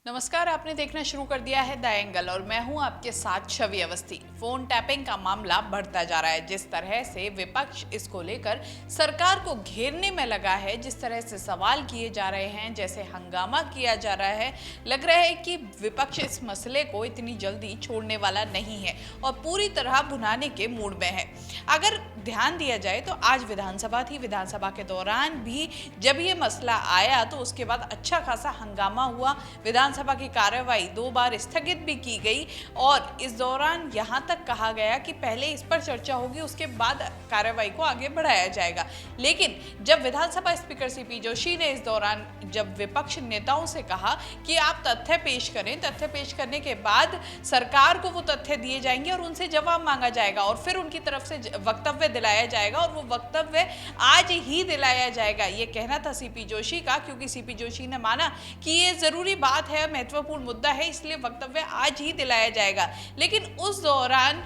नमस्कार, आपने देखना शुरू कर दिया है द एंगल और मैं हूं आपके साथ छवि अवस्थी। फोन टैपिंग का मामला बढ़ता जा रहा है। जिस तरह से विपक्ष इसको लेकर सरकार को घेरने में लगा है, जिस तरह से सवाल किए जा रहे हैं, जैसे हंगामा किया जा रहा है, लग रहा है कि विपक्ष इस मसले को इतनी जल्दी छोड़ने वाला नहीं है और पूरी तरह भुनाने के मूड में है। अगर ध्यान दिया जाए तो आज विधानसभा थी। विधानसभा के दौरान भी जब ये मसला आया तो उसके बाद अच्छा खासा हंगामा हुआ। विधानसभा की कार्यवाही 2 बार स्थगित भी की गई और इस दौरान यहां तक कहा गया कि पहले इस पर चर्चा होगी, उसके बाद कार्यवाही को आगे बढ़ाया जाएगा। लेकिन जब विधानसभा स्पीकर सीपी जोशी ने इस दौरान जब विपक्ष नेताओं से कहा कि आप तथ्य पेश करें, तथ्य पेश करने के बाद सरकार को वो तथ्य दिए जाएंगे और उनसे जवाब मांगा जाएगा और फिर उनकी तरफ से वक्तव्य दिलाया जाएगा और वो वक्तव्य आज ही दिलाया जाएगा, ये कहना था सीपी जोशी का। क्योंकि सीपी जोशी ने माना कि ये जरूरी बात है, महत्वपूर्ण मुद्दा है, इसलिए वक्तव्य आज ही दिलाया जाएगा। लेकिन उस दौरान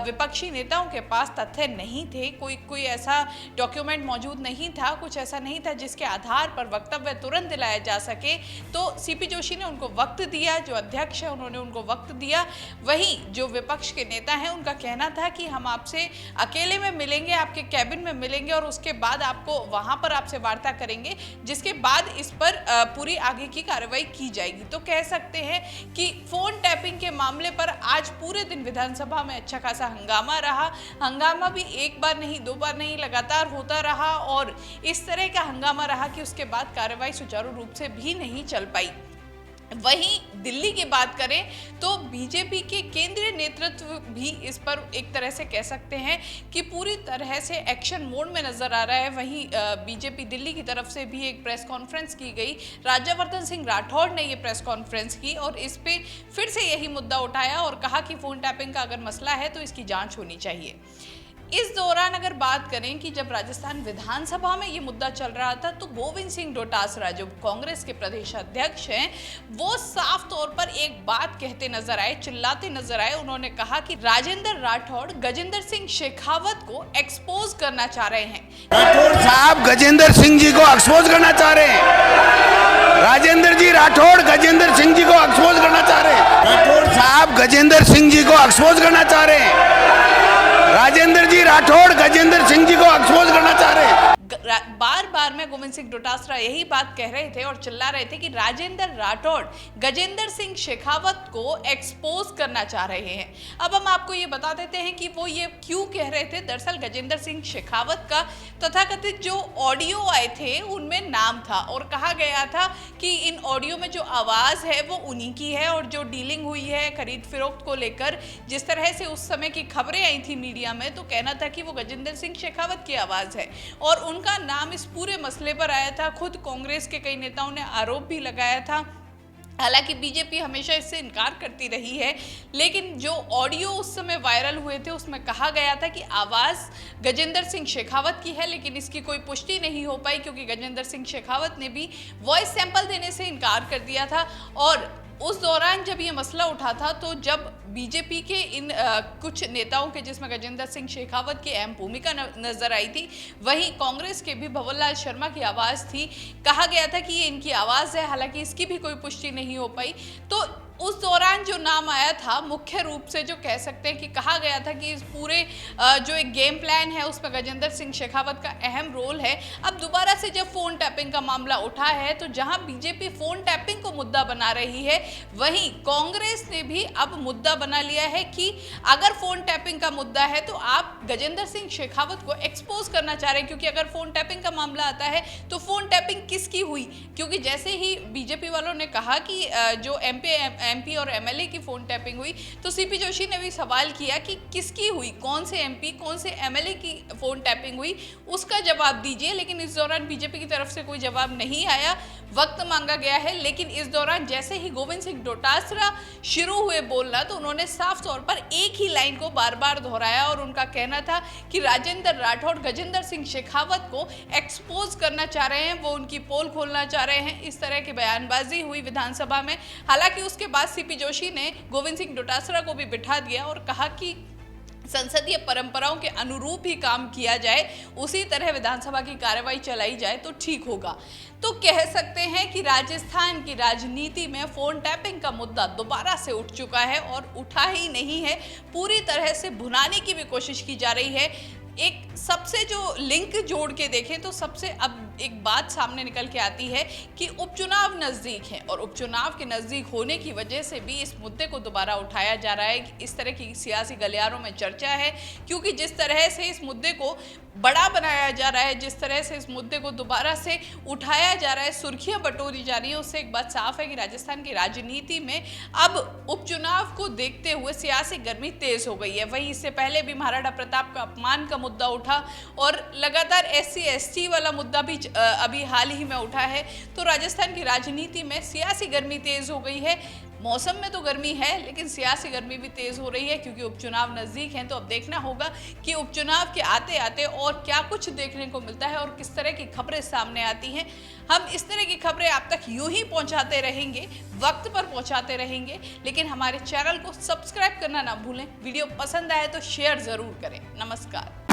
विपक्षी नेताओं के पास तथ्य नहीं थे, कोई ऐसा डॉक्यूमेंट मौजूद नहीं था, कुछ ऐसा नहीं था जिसके आधार पर वक्तव्य तुरंत दिलाया जा सके। तो सीपी जोशी ने उनको वक्त दिया, जो अध्यक्ष है उन्होंने उनको वक्त दिया। वहीं जो विपक्ष के नेता हैं उनका कहना था कि हम आपसे अकेले में मिलेंगे, आपके कैबिन में मिलेंगे और उसके बाद आपको वहां पर आपसे वार्ता करेंगे, जिसके बाद इस पर पूरी आगे की कार्रवाई की जाएगी। तो कह सकते हैं कि फोन टैपिंग के मामले पर आज पूरे दिन विधानसभा में अच्छा खासा हंगामा रहा। हंगामा भी एक बार नहीं, 2 बार नहीं, लगातार होता रहा और इस तरह का हंगामा रहा कि उसके बाद कार्रवाई सुचारू रूप से भी नहीं चल पाई। वहीं दिल्ली की बात करें तो बीजेपी के केंद्रीय नेतृत्व भी इस पर एक तरह से कह सकते हैं कि पूरी तरह से एक्शन मोड में नजर आ रहा है। वहीं बीजेपी दिल्ली की तरफ से भी एक प्रेस कॉन्फ्रेंस की गई। राज्यवर्धन सिंह राठौड़ ने ये प्रेस कॉन्फ्रेंस की और इस पे फिर से यही मुद्दा उठाया और कहा कि फोन टैपिंग का अगर मसला है तो इसकी जांच होनी चाहिए। इस दौरान अगर बात करें कि जब राजस्थान विधानसभा में ये मुद्दा चल रहा था तो गोविंद सिंह डोटासरा जो कांग्रेस के प्रदेश अध्यक्ष हैं, वो साफ तौर पर एक बात कहते नजर आए, चिल्लाते नजर आए। उन्होंने कहा कि राजेंद्र राठौड़ गजेंद्र सिंह शेखावत को एक्सपोज करना चाह रहे हैं। राठौड़ साहब गजेंद्र सिंह जी को एक्सपोज करना चाह रहे हैं। राजेंद्र जी राठौड़ गजेंद्र सिंह जी को एक्सपोज करना चाह रहे हैं। राठौड़ साहब गजेंद्र सिंह जी को एक्सपोज करना चाह रहे हैं। राजेंद्र जी राठौड़ गजेंद्र सिंह जी को एक्सपोज करना चाह रहे हैं। बार बार में गोविंद सिंह डोटासरा यही बात कह रहे थे और चिल्ला रहे थे कि राजेंद्र राठौड़ गजेंद्र सिंह शेखावत को एक्सपोज करना चाह रहे हैं। अब हम आपको ये बता देते हैं कि वो ये क्यों कह रहे थे। दरअसल गजेंद्र सिंह शेखावत का तथाकथित जो ऑडियो आए थे उनमें नाम था और कहा गया था कि इन ऑडियो में जो आवाज़ है वो उन्हीं की है और जो डीलिंग हुई है खरीद फरोख्त को लेकर, जिस तरह से उस समय की खबरें आई थी मीडिया में, तो कहना था कि वो गजेंद्र सिंह शेखावत की आवाज़ है और उनका नाम इस पूरे मसले पर आया था। खुद कांग्रेस के कई नेताओं ने आरोप भी लगाया था। हालांकि बीजेपी हमेशा इससे इनकार करती रही है, लेकिन जो ऑडियो उस समय वायरल हुए थे उसमें कहा गया था कि आवाज़ गजेंद्र सिंह शेखावत की है, लेकिन इसकी कोई पुष्टि नहीं हो पाई क्योंकि गजेंद्र सिंह शेखावत ने भी वॉइस सैंपल देने से इनकार कर दिया था। और उस दौरान जब ये मसला उठा था तो जब बीजेपी के इन कुछ नेताओं के, जिसमें गजेंद्र सिंह शेखावत की अहम भूमिका नजर आई थी, वहीं कांग्रेस के भी भंवरलाल शर्मा की आवाज़ थी, कहा गया था कि ये इनकी आवाज़ है, हालांकि इसकी भी कोई पुष्टि नहीं हो पाई। तो उस दौरान जो नाम आया था, मुख्य रूप से जो कह सकते हैं कि कहा गया था कि इस पूरे जो एक गेम प्लान है उसमें गजेंद्र सिंह शेखावत का अहम रोल है। अब दोबारा से जब फोन टैपिंग का मामला उठा है तो जहां बीजेपी फोन टैपिंग को मुद्दा बना रही है, वहीं कांग्रेस ने भी अब मुद्दा बना लिया है कि अगर फोन टैपिंग का मुद्दा है तो आप गजेंद्र सिंह शेखावत को एक्सपोज करना चाह रहे हैं। क्योंकि अगर फोन टैपिंग का मामला आता है तो फोन टैपिंग किसकी हुई, क्योंकि जैसे ही बीजेपी वालों ने कहा कि जो एमपी और एमएलए की फोन टैपिंग हुई तो सीपी जोशी ने भी सवाल किया कि किसकी हुई, कौन से एमपी कौन से एमएलए की फोन टैपिंग हुई, उसका जवाब दीजिए। लेकिन इस दौरान बीजेपी की तरफ से कोई जवाब नहीं आया, वक्त मांगा गया है। लेकिन इस दौरान जैसे ही गोविंद सिंह डोटासरा शुरू हुए बोलना तो उन्होंने साफ तौर पर एक ही लाइन को बार बार दोहराया और उनका कहना था कि राजेंद्र राठौड़ गजेंद्र सिंह शेखावत को एक्सपोज करना चाह रहे हैं, वो उनकी पोल खोलना चाह रहे हैं। इस तरह की बयानबाजी हुई विधानसभा में। हालांकि उसके बाद सीपी जोशी ने गोविंद सिंह डोटासरा को भी बिठा दिया और कहा कि संसदीय परंपराओं के अनुरूप ही काम किया जाए, उसी तरह विधानसभा की कार्यवाही चलाई जाए तो ठीक होगा। तो कह सकते हैं कि राजस्थान की राजनीति में फोन टैपिंग का मुद्दा दोबारा से उठ चुका है और उठा ही नहीं है, पूरी तरह से भुनाने की भी कोशिश की जा रही है। एक सबसे जो लिंक जोड़ के देखें तो सबसे अब एक बात सामने निकल के आती है कि उपचुनाव नजदीक है और उपचुनाव के नजदीक होने की वजह से भी इस मुद्दे को दोबारा उठाया जा रहा है। इस तरह की सियासी गलियारों में चर्चा है, क्योंकि जिस तरह से इस मुद्दे को बड़ा बनाया जा रहा है, जिस तरह से इस मुद्दे को दोबारा से उठाया जा रहा है, सुर्खियां बटोरी जा रही है, उससे एक बात साफ है कि राजस्थान की राजनीति में अब उपचुनाव को देखते हुए सियासी गर्मी तेज हो गई है। वहीं इससे पहले भी महाराणा प्रताप का अपमान का मुद्दा उठा और लगातार SC ST वाला मुद्दा भी अभी हाल ही में उठा है। तो राजस्थान की राजनीति में सियासी गर्मी तेज हो गई है। मौसम में तो गर्मी है, लेकिन सियासी गर्मी भी तेज हो रही है, क्योंकि उपचुनाव नजदीक हैं। तो अब देखना होगा कि उपचुनाव के आते आते और क्या कुछ देखने को मिलता है और किस तरह की खबरें सामने आती हैं। हम इस तरह की खबरें आप तक यूं ही पहुंचाते रहेंगे, वक्त पर पहुंचाते रहेंगे, लेकिन हमारे चैनल को सब्सक्राइब करना ना भूलें। वीडियो पसंद आए तो शेयर जरूर करें। नमस्कार।